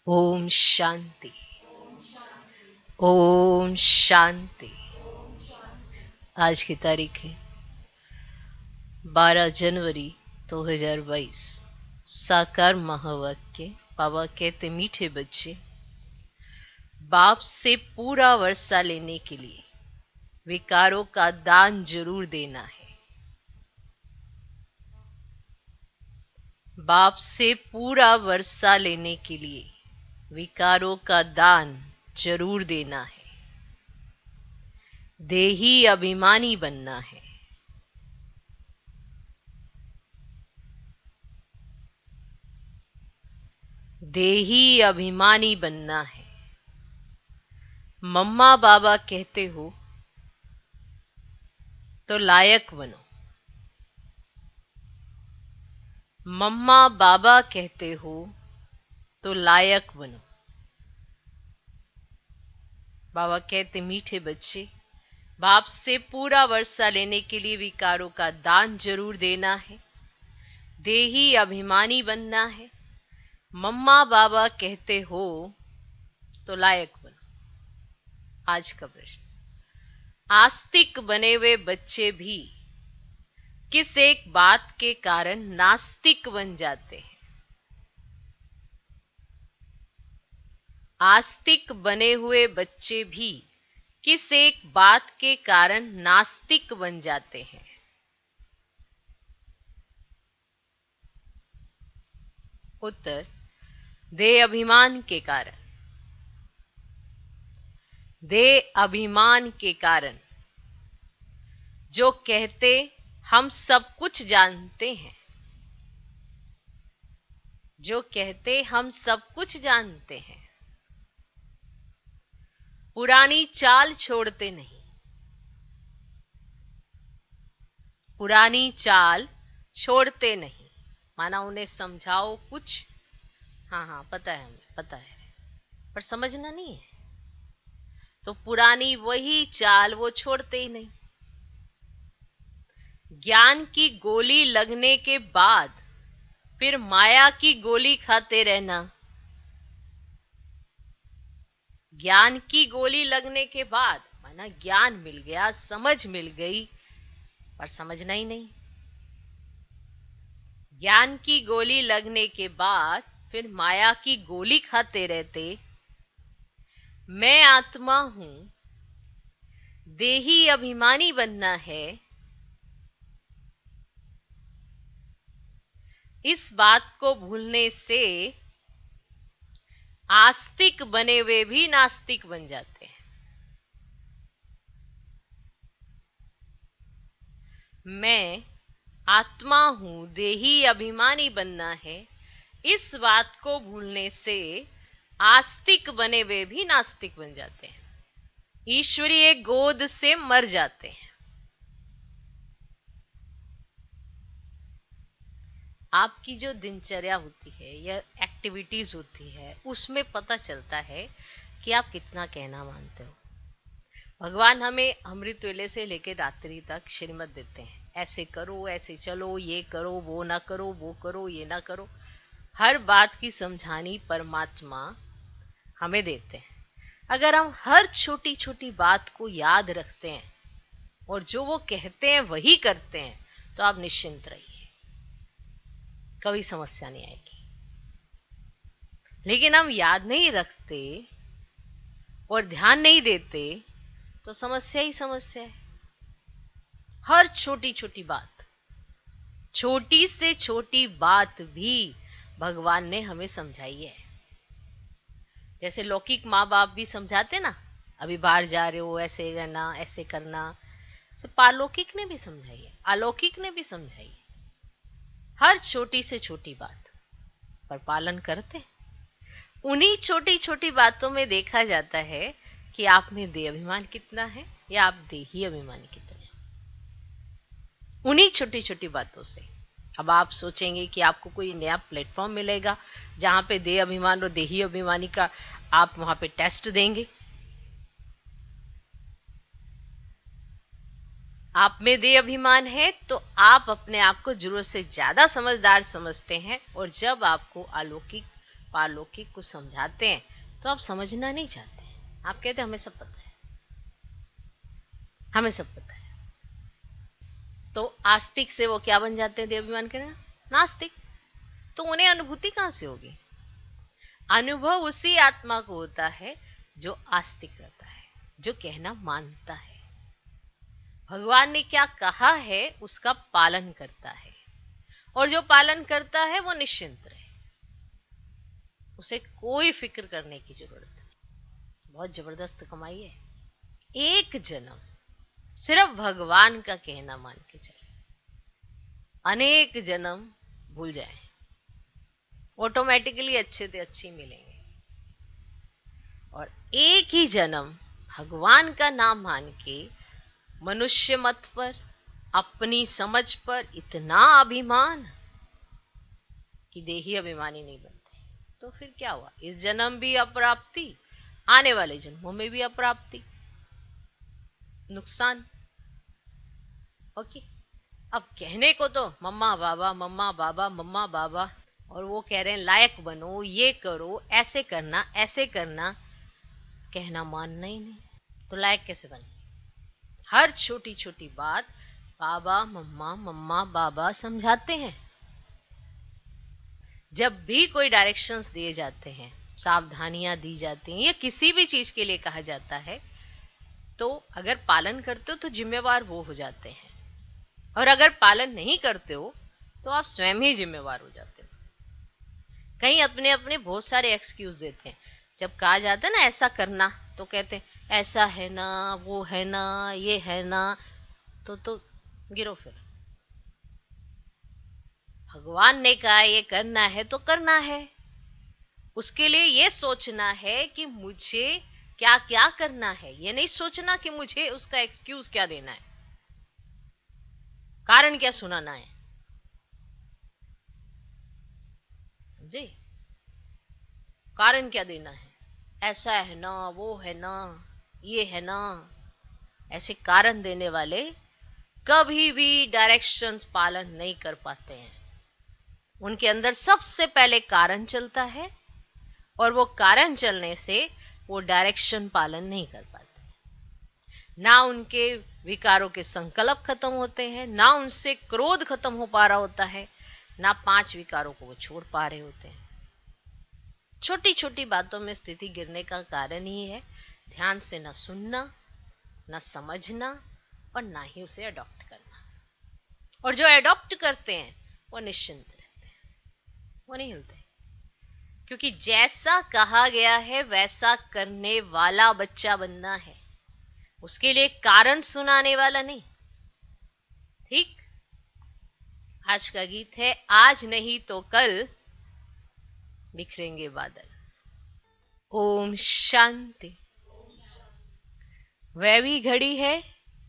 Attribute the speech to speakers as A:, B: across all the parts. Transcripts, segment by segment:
A: ओम शांति। ओम शांति। आज की तारीख है 12 जनवरी 2022। साकार महावाक्य। बाबा कहते, मीठे बच्चे, बाप से पूरा वर्षा लेने के लिए विकारों का दान जरूर देना है। बाप से पूरा वर्षा लेने के लिए विकारों का दान जरूर देना है। देही अभिमानी बनना है। देही अभिमानी बनना है। मम्मा बाबा कहते हो तो लायक बनो। मम्मा बाबा कहते हो तो लायक बनो। बाबा कहते, मीठे बच्चे, बाप से पूरा वर्षा लेने के लिए विकारों का दान जरूर देना है। देही अभिमानी बनना है। मम्मा बाबा कहते हो तो लायक बनो। आज का प्रश्न, आस्तिक बने हुए बच्चे भी किस एक बात के कारण नास्तिक बन जाते हैं? आस्तिक बने हुए बच्चे भी किस एक बात के कारण नास्तिक बन जाते हैं? उत्तर, देह अभिमान के कारण। देह अभिमान के कारण। जो कहते हम सब कुछ जानते हैं। जो कहते हम सब कुछ जानते हैं, पुरानी चाल छोड़ते नहीं। पुरानी चाल छोड़ते नहीं। माना उन्हें समझाओ कुछ, हाँ पता है, हमें पता है, पर समझना नहीं है, तो पुरानी वही चाल वो छोड़ते ही नहीं। ज्ञान की गोली लगने के बाद फिर माया की गोली खाते रहना। ज्ञान की गोली लगने के बाद माना ज्ञान मिल गया, समझ मिल गई, पर समझना ही नहीं। ज्ञान की गोली लगने के बाद फिर माया की गोली खाते रहते। मैं आत्मा हूं, देही अभिमानी बनना है। इस बात को भूलने से आस्तिक बने हुए भी नास्तिक बन जाते हैं। मैं आत्मा हूं, देही अभिमानी बनना है। इस बात को भूलने से आस्तिक बने हुए भी नास्तिक बन जाते हैं। ईश्वरीय गोद से मर जाते हैं। आपकी जो दिनचर्या होती है या एक्टिविटीज होती है, उसमें पता चलता है कि आप कितना कहना मानते हो। भगवान हमें अमृत वेले से लेकर रात्रि तक श्रीमत देते हैं, ऐसे करो, ऐसे चलो, ये करो, वो ना करो, वो करो, ये ना करो। हर बात की समझानी परमात्मा हमें देते हैं। अगर हम हर छोटी छोटी बात को याद रखते हैं और जो वो कहते हैं वही करते हैं, तो आप निश्चिंत रहिए, कभी समस्या नहीं आएगी। लेकिन हम याद नहीं रखते और ध्यान नहीं देते, तो समस्या ही समस्या है। हर छोटी छोटी बात, छोटी से छोटी बात भी भगवान ने हमें समझाई है। जैसे लौकिक माँ बाप भी समझाते ना, अभी बाहर जा रहे हो, ऐसे रहना, ऐसे करना। तो पारलौकिक ने भी समझाई है, अलौकिक ने भी समझाई है। हर छोटी से छोटी बात पर पालन करते। उन्हीं छोटी छोटी बातों में देखा जाता है कि आप में देह अभिमान कितना है या आप देही अभिमानी कितने हैं। उन्हीं छोटी छोटी बातों से। अब आप सोचेंगे कि आपको कोई नया प्लेटफॉर्म मिलेगा जहां पे देह अभिमान और देही अभिमानी का आप वहां पे टेस्ट देंगे। आप में देह अभिमान है तो आप अपने आप को जरूरत से ज्यादा समझदार समझते हैं, और जब आपको अलौकिक पारलौकिक कुछ समझाते हैं तो आप समझना नहीं चाहते हैं। आप कहते हैं हमें सब पता है, हमें सब पता है। तो आस्तिक से वो क्या बन जाते हैं? देवाभिमान के नास्तिक। तो उन्हें अनुभूति कहां से होगी? अनुभव उसी आत्मा को होता है जो आस्तिक रहता है, जो कहना मानता है। भगवान ने क्या कहा है उसका पालन करता है, और जो पालन करता है वो निश्चिंत रहे, उसे कोई फिक्र करने की जरूरत नहीं। बहुत जबरदस्त कमाई है। एक जन्म सिर्फ भगवान का कहना मान के चले, अनेक जन्म भूल जाए, ऑटोमेटिकली अच्छे से अच्छे मिलेंगे। और एक ही जन्म भगवान का नाम मान के मनुष्य मत पर, अपनी समझ पर इतना अभिमान कि देही अभिमानी नहीं बनते, तो फिर क्या हुआ? इस जन्म भी अप्राप्ति, आने वाले जन्मों में भी अप्राप्ति, नुकसान। ओके। अब कहने को तो मम्मा बाबा मम्मा बाबा मम्मा बाबा, और वो कह रहे हैं लायक बनो, ये करो, ऐसे करना ऐसे करना, कहना मानना ही नहीं, तो लायक कैसे बने? हर छोटी छोटी बात बाबा मम्मा मम्मा बाबा समझाते हैं। जब भी कोई डायरेक्शंस दिए जाते हैं, सावधानियां दी जाती हैं, या किसी भी चीज के लिए कहा जाता है, तो अगर पालन करते हो तो जिम्मेवार वो हो जाते हैं, और अगर पालन नहीं करते हो तो आप स्वयं ही जिम्मेवार हो जाते हो। कहीं अपने अपने बहुत सारे एक्सक्यूज देते हैं। जब कहा जाता है ना ऐसा करना, तो कहते हैं ऐसा है ना, वो है ना, ये है ना, तो गिरो फिर। भगवान ने कहा ये करना है तो करना है। उसके लिए ये सोचना है कि मुझे क्या क्या करना है, ये नहीं सोचना कि मुझे उसका एक्सक्यूज क्या देना है, कारण क्या सुनाना है। समझे? कारण क्या देना है? ऐसा है ना, वो है ना, ये है ना, ऐसे कारण देने वाले कभी भी डायरेक्शंस पालन नहीं कर पाते हैं। उनके अंदर सबसे पहले कारण चलता है, और वो कारण चलने से वो डायरेक्शन पालन नहीं कर पाते। ना उनके विकारों के संकल्प खत्म होते हैं, ना उनसे क्रोध खत्म हो पा रहा होता है, ना 5 विकारों को वो छोड़ पा रहे होते हैं। छोटी छोटी बातों में स्थिति गिरने का कारण ही है ध्यान से न सुनना, न समझना, और ना ही उसे अडॉप्ट करना। और जो अडॉप्ट करते हैं वो निश्चिंत रहते हैं, वो नहीं हिलते, क्योंकि जैसा कहा गया है वैसा करने वाला बच्चा बनना है, उसके लिए कारण सुनाने वाला नहीं। ठीक। आज का गीत है आज नहीं तो कल बिखरेंगे बादल। ओम शांति। वह भी घड़ी है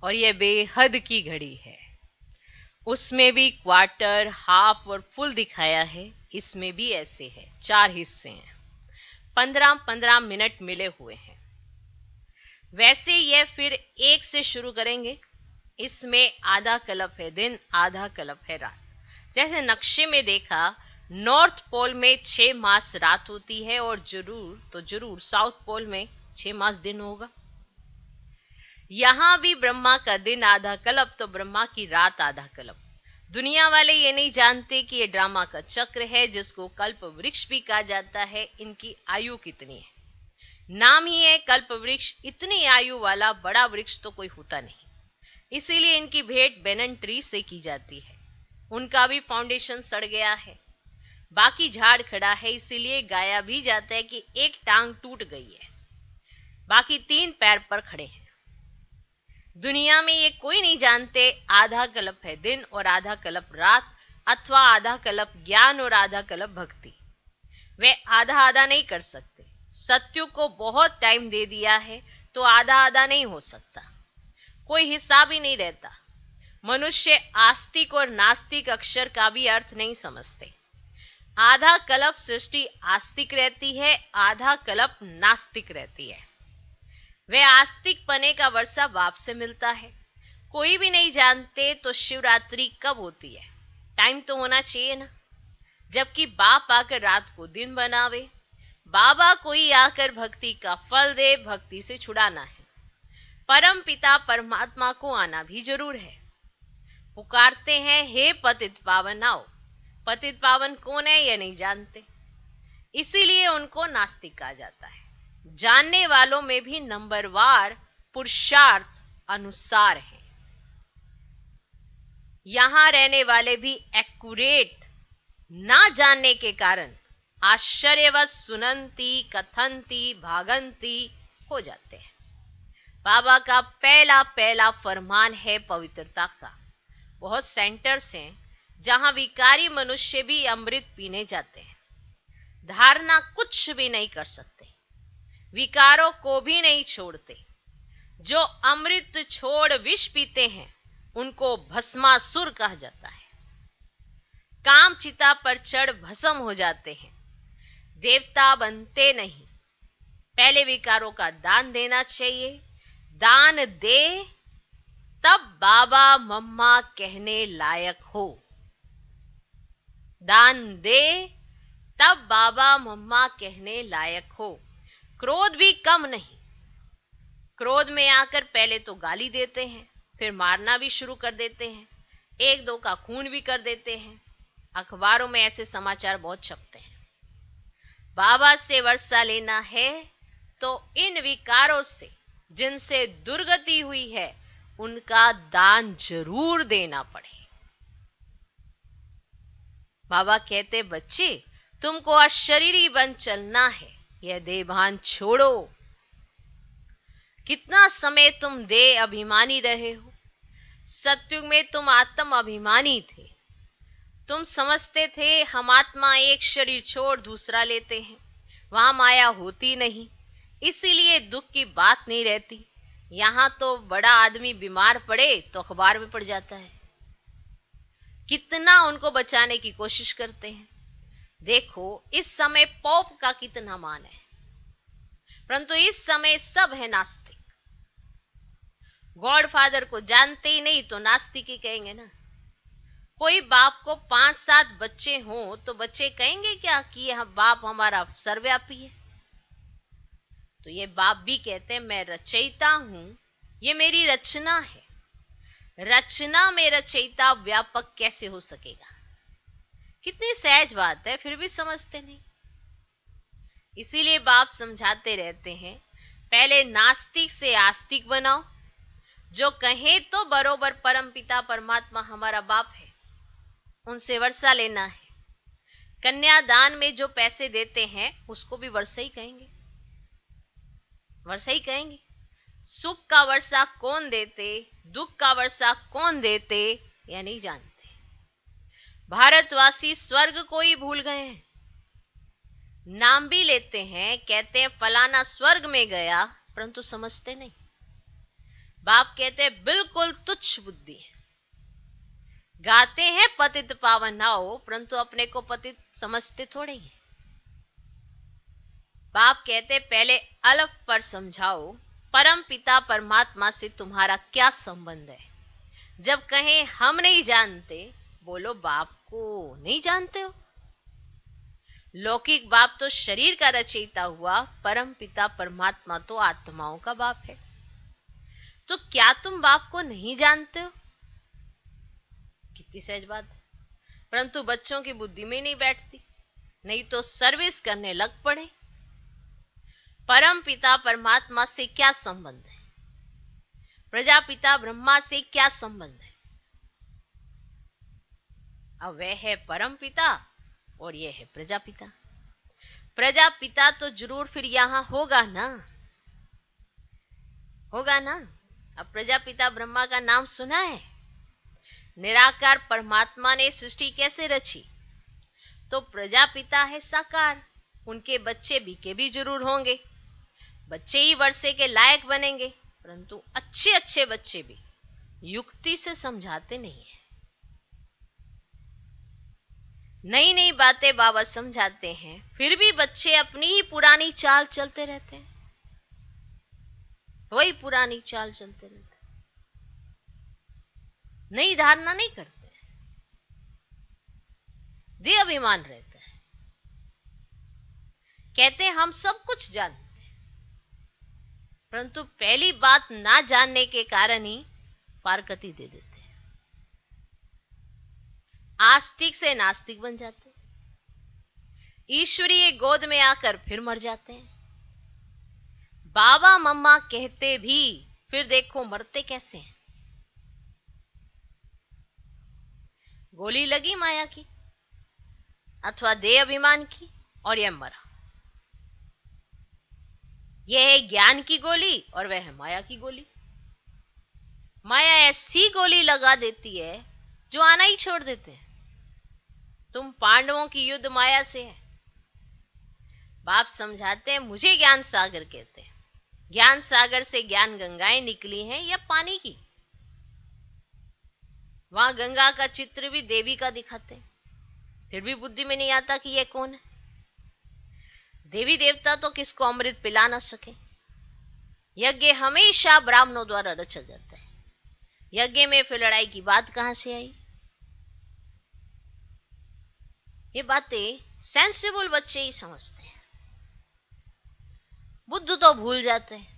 A: और यह बेहद की घड़ी है, उसमें भी क्वार्टर, हाफ और फुल दिखाया है, इसमें भी ऐसे है। 4 हिस्से हैं, 15-15 मिनट मिले हुए हैं। वैसे यह फिर 1 से शुरू करेंगे। इसमें आधा कल्प है दिन, आधा कल्प है रात। जैसे नक्शे में देखा, नॉर्थ पोल में 6 मास रात होती है, और जरूर साउथ पोल में 6 मास दिन होगा। यहां भी ब्रह्मा का दिन आधा कल्प तो ब्रह्मा की रात आधा कल्प। दुनिया वाले ये नहीं जानते कि ये ड्रामा का चक्र है, जिसको कल्प वृक्ष भी कहा जाता है। इनकी आयु कितनी है? नाम ही है कल्प वृक्ष। इतनी आयु वाला बड़ा वृक्ष तो कोई होता नहीं, इसीलिए इनकी भेंट बेनन ट्री से की जाती है। उनका भी फाउंडेशन सड़ गया है, बाकी झाड़ खड़ा है, इसीलिए गाया भी जाता है कि एक टांग टूट गई है, बाकी 3 पैर पर खड़े हैं। दुनिया में ये कोई नहीं जानते आधा कल्प है दिन और आधा कल्प रात, अथवा आधा कल्प ज्ञान और आधा कल्प भक्ति। वे आधा आधा नहीं कर सकते। सत्यु को बहुत टाइम दे दिया है तो आधा आधा नहीं हो सकता, कोई हिसाब ही नहीं रहता। मनुष्य आस्तिक और नास्तिक अक्षर का भी अर्थ नहीं समझते। आधा कल्प सृष्टि आस्तिक रहती है, आधा कल्प नास्तिक रहती है। वे आस्तिक पने का वर्षा बाप से मिलता है। कोई भी नहीं जानते तो शिवरात्रि कब होती है? टाइम तो होना चाहिए ना। जबकि बाप आकर रात को दिन बनावे, बाबा कोई आकर भक्ति का फल दे, भक्ति से छुड़ाना है। परम पिता परमात्मा को आना भी जरूर है। पुकारते हैं, हे पतित पावन आओ। पतित पावन कौन है यह नहीं जानते, इसीलिए उनको नास्तिक कहा जाता है। जानने वालों में भी नंबरवार पुरुषार्थ अनुसार है। यहां रहने वाले भी एक्यूरेट ना जानने के कारण आश्चर्यवश सुनंती, कथंती, भागंती हो जाते हैं। बाबा का पहला पहला फरमान है पवित्रता का। बहुत सेंटर्स हैं जहां विकारी मनुष्य भी अमृत पीने जाते हैं। धारणा कुछ भी नहीं कर सकते, विकारों को भी नहीं छोड़ते। जो अमृत छोड़ विष पीते हैं उनको भस्मासुर कहा जाता है। काम चिता पर चढ़ भस्म हो जाते हैं, देवता बनते नहीं। पहले विकारों का दान देना चाहिए। दान दे तब बाबा मम्मा कहने लायक हो। दान दे तब बाबा मम्मा कहने लायक हो। क्रोध भी कम नहीं। क्रोध में आकर पहले तो गाली देते हैं, फिर मारना भी शुरू कर देते हैं, एक दो का खून भी कर देते हैं। अखबारों में ऐसे समाचार बहुत छपते हैं। बाबा से वर्षा लेना है तो इन विकारों से जिनसे दुर्गति हुई है उनका दान जरूर देना पड़े। बाबा कहते, बच्चे तुमको अशरीरी बन चलना है, यह देहभान छोड़ो। कितना समय तुम देह अभिमानी रहे हो। सत्युग में तुम आत्म अभिमानी थे। तुम समझते थे हम आत्मा एक शरीर छोड़ दूसरा लेते हैं, वहां माया होती नहीं, इसीलिए दुख की बात नहीं रहती। यहां तो बड़ा आदमी बीमार पड़े तो अखबार में पड़ जाता है। कितना उनको बचाने की कोशिश करते हैं। देखो इस समय पॉप का कितना मान है, परंतु इस समय सब है नास्तिक। गॉड फादर को जानते ही नहीं तो नास्तिक ही कहेंगे ना। कोई बाप को 5-7 बच्चे हों तो बच्चे कहेंगे क्या कि यह बाप हमारा सर्वव्यापी है। तो ये बाप भी कहते हैं मैं रचयिता हूं, ये मेरी रचना है। रचना में रचयिता व्यापक कैसे हो सकेगा। कितनी सहज बात है, फिर भी समझते नहीं। इसीलिए बाप समझाते रहते हैं, पहले नास्तिक से आस्तिक बनाओ। जो कहे तो बरोबर परमपिता परमात्मा हमारा बाप है, उनसे वर्षा लेना है। कन्यादान में जो पैसे देते हैं उसको भी वर्षा ही कहेंगे, वर्षा ही कहेंगे। सुख का वर्षा कौन देते, दुख का वर्षा कौन देते, यह नहीं जानते। भारतवासी स्वर्ग को ही भूल गए हैं। नाम भी लेते हैं, कहते हैं फलाना स्वर्ग में गया, परंतु समझते नहीं। बाप कहते हैं बिल्कुल तुच्छ बुद्धि है। गाते हैं पतित पावन आओ, परंतु अपने को पतित समझते थोड़े ही। बाप कहते पहले अलफ पर समझाओ, परम पिता परमात्मा से तुम्हारा क्या संबंध है। जब कहें हम नहीं जानते, बोलो बाप को नहीं जानते हो। लौकिक बाप तो शरीर का रचयिता हुआ, परम पिता परमात्मा तो आत्माओं का बाप है। तो क्या तुम बाप को नहीं जानते हो। कितनी सहज बात है, परंतु बच्चों की बुद्धि में नहीं बैठती, नहीं तो सर्विस करने लग पड़े। परम पिता परमात्मा से क्या संबंध है, प्रजापिता ब्रह्मा से क्या संबंध है। अब वह है परम पिता और यह है प्रजापिता। प्रजापिता तो जरूर फिर यहां होगा ना, होगा ना। अब प्रजापिता ब्रह्मा का नाम सुना है। निराकार परमात्मा ने सृष्टि कैसे रची, तो प्रजापिता है साकार, उनके बच्चे बीके भी जरूर होंगे। बच्चे ही वर्षे के लायक बनेंगे, परंतु अच्छे अच्छे बच्चे भी युक्ति से समझाते नहीं है। नई नई बातें बाबा समझाते हैं, फिर भी बच्चे अपनी ही पुरानी चाल चलते रहते हैं, वही पुरानी चाल चलते रहते हैं, नई धारणा नहीं करते। देह अभिमान रहता है। कहते हैं हम सब कुछ जानते हैं, परंतु पहली बात ना जानने के कारण ही पारकती दे देते हैं। आस्तिक से नास्तिक बन जाते हैं, ईश्वरीय गोद में आकर फिर मर जाते हैं। बाबा मम्मा कहते भी फिर देखो मरते कैसे हैं। गोली लगी माया की अथवा देह अभिमान की और यह मरा। यह है ज्ञान की गोली और वह है माया की गोली। माया ऐसी गोली लगा देती है जो आना ही छोड़ देते हैं। तुम पांडवों की युद्ध माया से है। बाप समझाते हैं, मुझे ज्ञान सागर कहते हैं। ज्ञान सागर से ज्ञान गंगाएं निकली हैं या पानी की। वहां गंगा का चित्र भी देवी का दिखाते हैं, फिर भी बुद्धि में नहीं आता कि यह कौन है। देवी देवता तो किसको अमृत पिला ना सके। यज्ञ हमेशा ब्राह्मणों द्वारा रचा जाता है। यज्ञ में फिर लड़ाई की बात कहां से आई। ये बातें सेंसिबल बच्चे ही समझते हैं, बुद्ध तो भूल जाते हैं।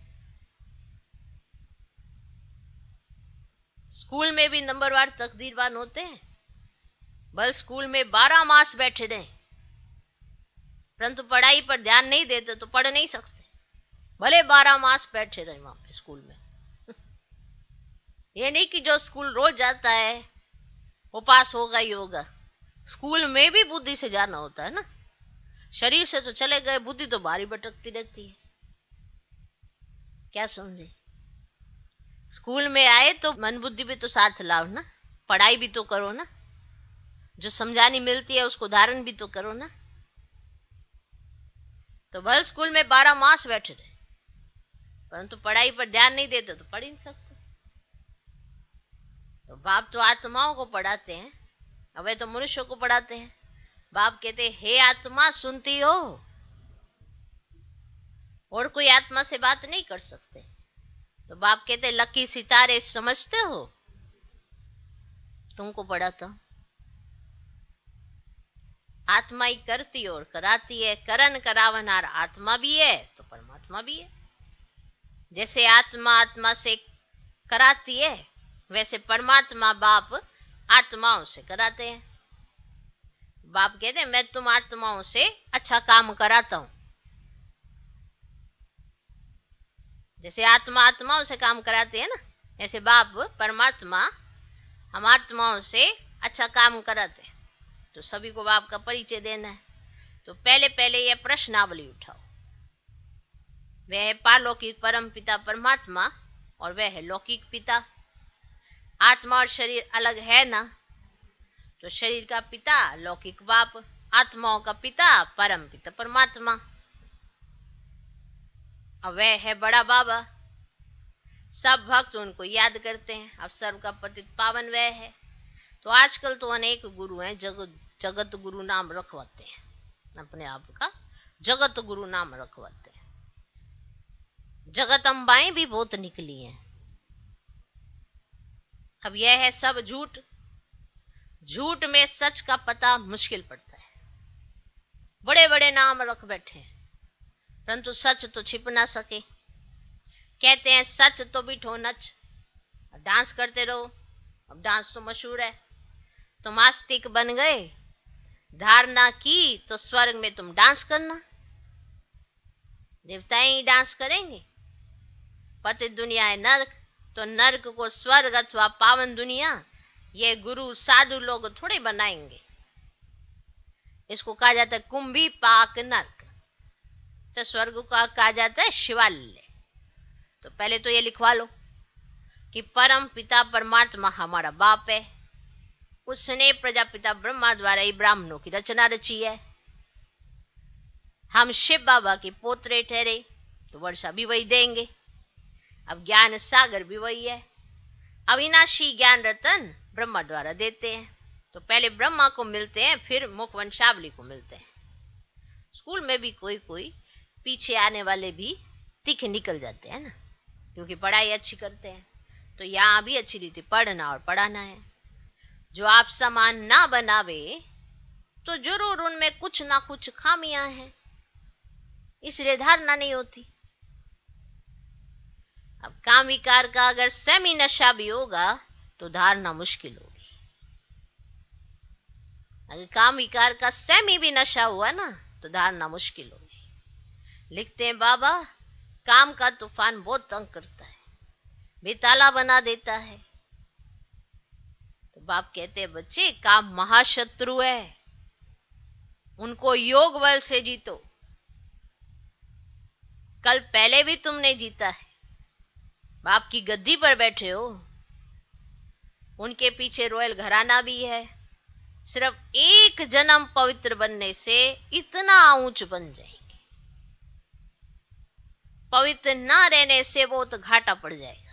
A: स्कूल में भी नंबरवार तकदीरवान होते हैं, बल स्कूल में 12 मास बैठे रहे, परंतु पढ़ाई पर ध्यान नहीं देते तो पढ़ नहीं सकते, भले 12 मास बैठे रहे वहां पे स्कूल में। ये नहीं कि जो स्कूल रोज जाता है वो पास होगा ही होगा। स्कूल में भी बुद्धि से जाना होता है ना। शरीर से तो चले गए, बुद्धि तो बाहरी भटकती रहती है। क्या समझे। स्कूल में आए तो मन बुद्धि भी तो साथ लाओ ना, पढ़ाई भी तो करो ना, जो समझानी मिलती है उसको धारण भी तो करो ना। तो भले स्कूल में 12 मास बैठे रहे, परंतु पढ़ाई पर ध्यान नहीं देते तो पढ़ ही नहीं सकते। तो बाप तो आत्माओं को पढ़ाते हैं, अब वे तो मनुष्यों को पढ़ाते हैं। बाप कहते हैं, हे आत्मा सुनती हो। और कोई आत्मा से बात नहीं कर सकते। तो बाप कहते, लकी सितारे समझते हो, तुमको पढ़ाता हूं। आत्मा ही करती और कराती है। करण करावनार आत्मा भी है तो परमात्मा भी है। जैसे आत्मा आत्मा से कराती है, वैसे परमात्मा बाप आत्माओं से कराते हैं। बाप कहते हैं, मैं तुम आत्माओं से अच्छा काम कराता हूं। जैसे आत्मा आत्माओं से काम कराते हैं ना, ऐसे बाप परमात्मा हम आत्माओं से अच्छा काम कराते हैं। तो सभी को बाप का परिचय देना है। तो पहले पहले यह प्रश्नावली उठाओ। वह है पारलौकिक परम पिता परमात्मा और वह है लौकिक पिता। आत्मा और शरीर अलग है ना, तो शरीर का पिता लौकिक बाप, आत्माओं का पिता परम पिता परमात्मा, और वह है बड़ा बाबा। सब भक्त उनको याद करते हैं। अब सर्व का पतित पावन वह है। तो आजकल तो अनेक गुरु हैं, जगत गुरु नाम रखवाते हैं, अपने आप का जगत गुरु नाम रखवाते हैं। जगत अम्बाएं भी बहुत निकली हैं। अब यह है सब झूठ। झूठ में सच का पता मुश्किल पड़ता है। बड़े बड़े नाम रख बैठे हैं, परंतु सच तो छिप ना सके। कहते हैं सच तो बिठो नच, डांस करते रहो। अब डांस तो मशहूर है। तुम आस्तिक बन गए, धारणा की तो स्वर्ग में तुम डांस करना, देवताएं ही डांस करेंगे। पतित दुनिया है नरक, तो नरक को स्वर्ग अथवा पावन दुनिया ये गुरु साधु लोग थोड़े बनाएंगे। इसको कहा जाता है कुंभी पाक नरक, तो स्वर्ग का कहा जाता है शिवालय। तो पहले तो ये लिखवा लो कि परम पिता परमात्मा हमारा बाप है। उसने प्रजापिता ब्रह्मा द्वारा ही ब्राह्मणों की रचना रची है। हम शिव बाबा के पोतरे ठहरे तो वर्षा भी वही देंगे। अब ज्ञान सागर भी वही है। अविनाशी ज्ञान रतन ब्रह्मा द्वारा देते हैं। तो पहले ब्रह्मा को मिलते हैं, फिर मुख वंशावली को मिलते हैं। स्कूल में भी कोई कोई पीछे आने वाले भी तीखे निकल जाते हैं ना, क्योंकि पढ़ाई अच्छी करते हैं। तो यहाँ भी अच्छी रीति पढ़ना और पढ़ाना है। जो आप समान ना बनावे तो जरूर उनमें कुछ ना कुछ खामियां हैं, इसलिए धारणा नहीं होती। अब काम विकार का अगर सेमी नशा भी होगा तो धारणा मुश्किल होगी। अगर काम विकार का सेमी भी नशा हुआ ना तो धारणा मुश्किल होगी। लिखते हैं बाबा, काम का तूफान बहुत तंग करता है, बेताला बना देता है। तो बाप कहते हैं बच्चे, काम महाशत्रु है, उनको योग बल से जीतो। कल पहले भी तुमने जीता है, बाप की गद्दी पर बैठे हो, उनके पीछे रॉयल घराना भी है। सिर्फ एक जन्म पवित्र बनने से इतना ऊंच बन जाएंगे, पवित्र ना रहने से वो तो घाटा पड़ जाएगा।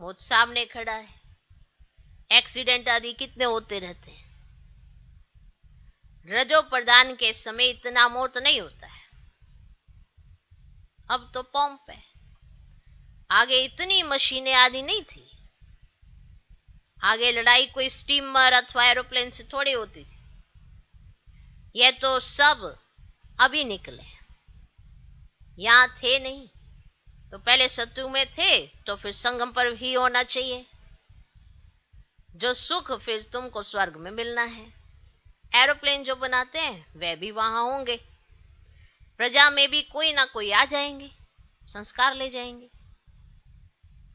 A: मौत सामने खड़ा है, एक्सीडेंट आदि कितने होते रहते हैं। रजो प्रदान के समय इतना मौत नहीं होता है, अब तो पंप है। आगे इतनी मशीनें आदि नहीं थी, आगे लड़ाई कोई स्टीमर अथवा एरोप्लेन से थोड़ी होती थी। ये तो सब अभी निकले, यहां थे नहीं तो पहले सत्युग में थे, तो फिर संगम पर ही होना चाहिए। जो सुख फिर तुमको स्वर्ग में मिलना है। एरोप्लेन जो बनाते हैं वे भी वहां होंगे, प्रजा में भी कोई ना कोई आ जाएंगे, संस्कार ले जाएंगे,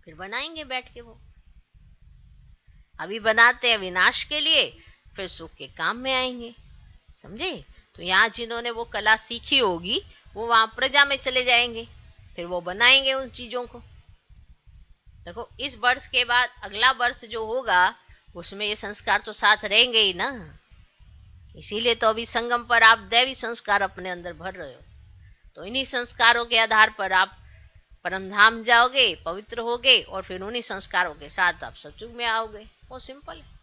A: फिर बनाएंगे बैठ के। वो अभी बनाते हैं विनाश के लिए, फिर सुख के काम में आएंगे, समझे। तो यहां जिन्होंने वो कला सीखी होगी वो वहां प्रजा में चले जाएंगे, फिर वो बनाएंगे उन चीजों को। देखो, इस बर्थ के बाद अगला बर्थ जो होगा उसमें ये संस्कार तो साथ रहेंगे ही ना। इसीलिए तो अभी संगम पर आप दैवी संस्कार अपने अंदर भर रहे हो। तो इन्हीं संस्कारों के आधार पर आप परमधाम जाओगे, पवित्र होगे, और फिर उन्हीं संस्कारों के साथ आप सतयुग में आओगे। वो सिंपल है,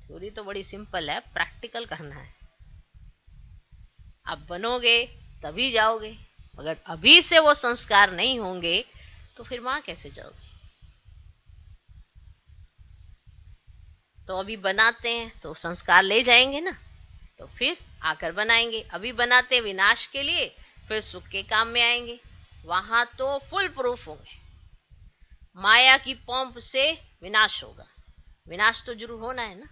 A: थ्योरी तो बड़ी सिंपल है, प्रैक्टिकल करना है। आप बनोगे तभी जाओगे, अगर अभी से वो संस्कार नहीं होंगे तो फिर वहां कैसे जाओगे। तो अभी बनाते हैं तो संस्कार ले जाएंगे ना, तो फिर आकर बनाएंगे। अभी बनाते विनाश के लिए, फिर सुख के काम में आएंगे, वहां तो फुल प्रूफ होंगे। माया की पंप से विनाश होगा, विनाश तो जरूर होना है ना।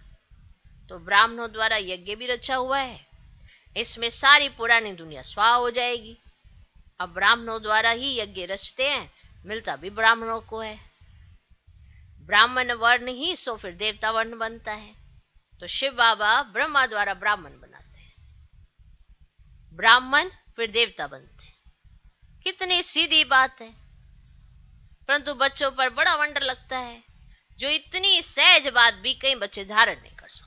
A: तो ब्राह्मणों द्वारा यज्ञ भी रचा हुआ है, इसमें सारी पुरानी दुनिया स्वाहा हो जाएगी। अब ब्राह्मणों द्वारा ही यज्ञ रचते हैं, मिलता भी ब्राह्मणों को है। ब्राह्मण वर्ण ही सो फिर देवता वर्ण बनता है। तो शिव बाबा ब्रह्मा द्वारा ब्राह्मण बनाते हैं, ब्राह्मण फिर देवता बनते हैं। कितनी सीधी बात है, परंतु बच्चों पर बड़ा वंडर लगता है, जो इतनी सहज बात भी कई बच्चे धारण नहीं कर सकते।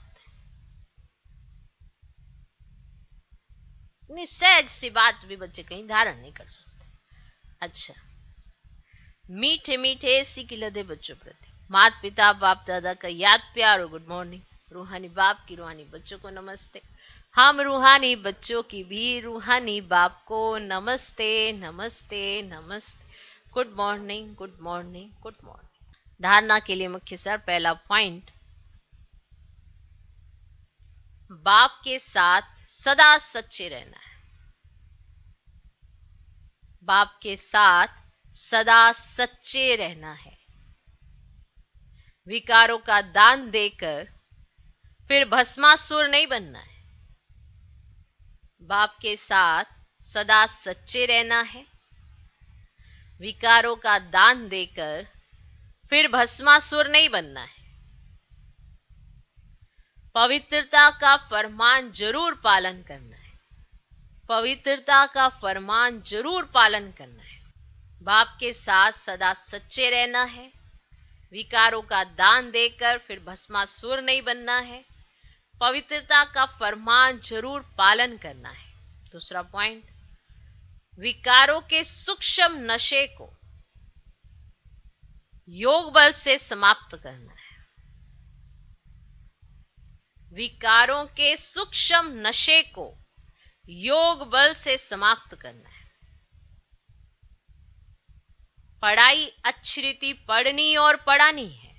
A: इतनी सहज सी बात भी बच्चे कहीं धारण नहीं कर सकते। अच्छा, मीठे मीठे सीख लदे बच्चों प्रति माता पिता बाप दादा का याद प्यार और गुड मॉर्निंग। रूहानी बाप की रूहानी बच्चों को नमस्ते। हम रूहानी बच्चों की भी रूहानी बाप को नमस्ते नमस्ते नमस्ते। Good morning good morning good morning. धारणा के लिए मुख्य सर, पहला पॉइंट, बाप के साथ सदा सच्चे रहना है। बाप के साथ सदा सच्चे रहना है। विकारों का दान देकर फिर भस्मासुर नहीं बनना है। बाप के साथ सदा सच्चे रहना है, विकारों का दान देकर फिर भस्मासुर नहीं बनना है। पवित्रता का फरमान जरूर पालन करना है, पवित्रता का फरमान जरूर पालन करना है। बाप के साथ सदा सच्चे रहना है, विकारों का दान देकर फिर भस्मासुर नहीं बनना है, पवित्रता का फरमान जरूर पालन करना है। दूसरा पॉइंट, विकारों के सूक्ष्म नशे को योग बल से समाप्त करना है। विकारों के सूक्ष्म नशे को योग बल से समाप्त करना है। पढ़ाई अच्छी रीति पढ़नी और पढ़ानी है।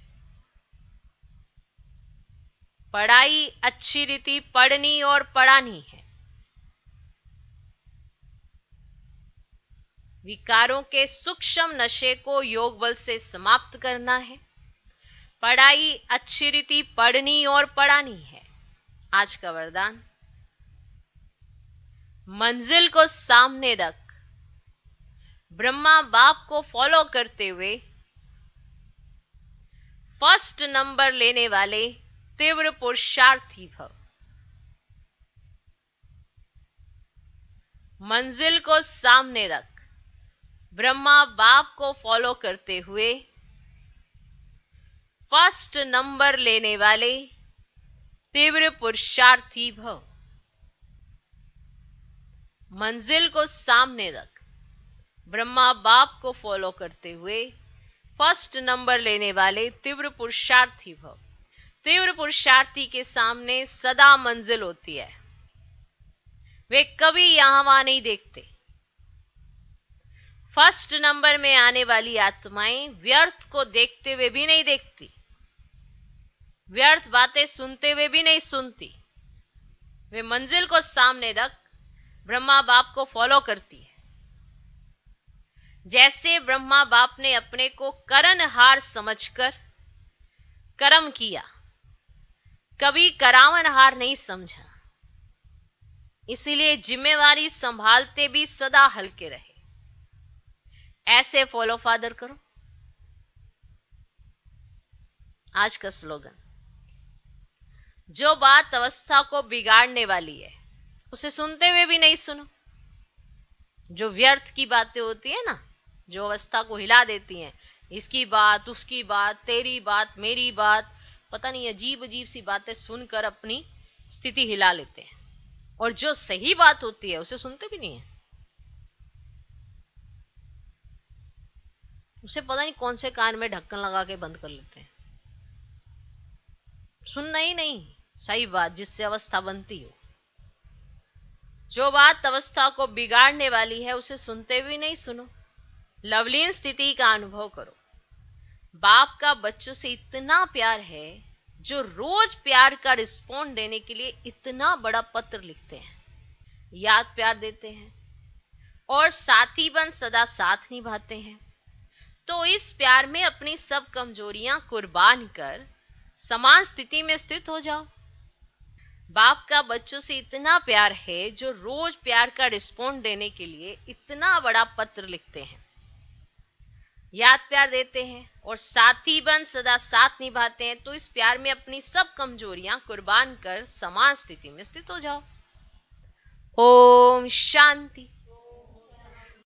A: पढ़ाई अच्छी रीति पढ़नी और पढ़ानी है। विकारों के सूक्ष्म नशे को योग बल से समाप्त करना है। पढ़ाई अच्छी रीति पढ़नी और पढ़ानी है। आज का वरदान, मंजिल को सामने रख, ब्रह्मा बाप को फॉलो करते हुए फर्स्ट नंबर लेने वाले तीव्र पुरुषार्थी भव। मंजिल को सामने रख, ब्रह्मा बाप को फॉलो करते हुए फर्स्ट नंबर लेने वाले तीव्र पुरुषार्थी भव। मंजिल को सामने रख, ब्रह्मा बाप को फॉलो करते हुए फर्स्ट नंबर लेने वाले तीव्र पुरुषार्थी भव। तीव्र पुरुषार्थी के सामने सदा मंजिल होती है। वे कभी यहां वहां नहीं देखते। फर्स्ट नंबर में आने वाली आत्माएं व्यर्थ को देखते हुए भी नहीं देखती, व्यर्थ बातें सुनते हुए भी नहीं सुनती। वे मंजिल को सामने रख ब्रह्मा बाप को फॉलो करती है। जैसे ब्रह्मा बाप ने अपने को करनहार समझकर कर्म किया, कभी करावनहार नहीं समझा, इसीलिए जिम्मेवारी संभालते भी सदा हल्के रहे। ऐसे फॉलो फादर करो। आज का स्लोगन, जो बात अवस्था को बिगाड़ने वाली है उसे सुनते हुए भी नहीं सुनो। जो व्यर्थ की बातें होती है ना, जो अवस्था को हिला देती हैं, इसकी बात, उसकी बात, तेरी बात, मेरी बात, पता नहीं अजीब अजीब सी बातें सुनकर अपनी स्थिति हिला लेते हैं। और जो सही बात होती है उसे सुनते भी नहीं है। उसे पता नहीं कौन से कान में ढक्कन लगा के बंद कर लेते हैं। सुनना ही नहीं सही बात जिससे अवस्था बनती हो। जो बात अवस्था को बिगाड़ने वाली है उसे सुनते भी नहीं सुनो। लवलीन स्थिति का अनुभव करो। बाप का बच्चों से इतना प्यार है जो रोज प्यार का रिस्पॉन्ड देने के लिए इतना बड़ा पत्र लिखते हैं, याद प्यार देते हैं और साथी बन सदा साथ निभाते हैं। तो इस प्यार में अपनी सब कमजोरियां कुर्बान कर समान स्थिति में स्थित हो जाओ। बाप का बच्चों से इतना प्यार है जो रोज प्यार का रिस्पॉन्ड देने के लिए इतना बड़ा पत्र लिखते हैं, याद प्यार देते हैं और साथी बन सदा साथ निभाते हैं। तो इस प्यार में अपनी सब कमजोरियां कुर्बान कर समान स्थिति में स्थित हो जाओ। ओम शांति।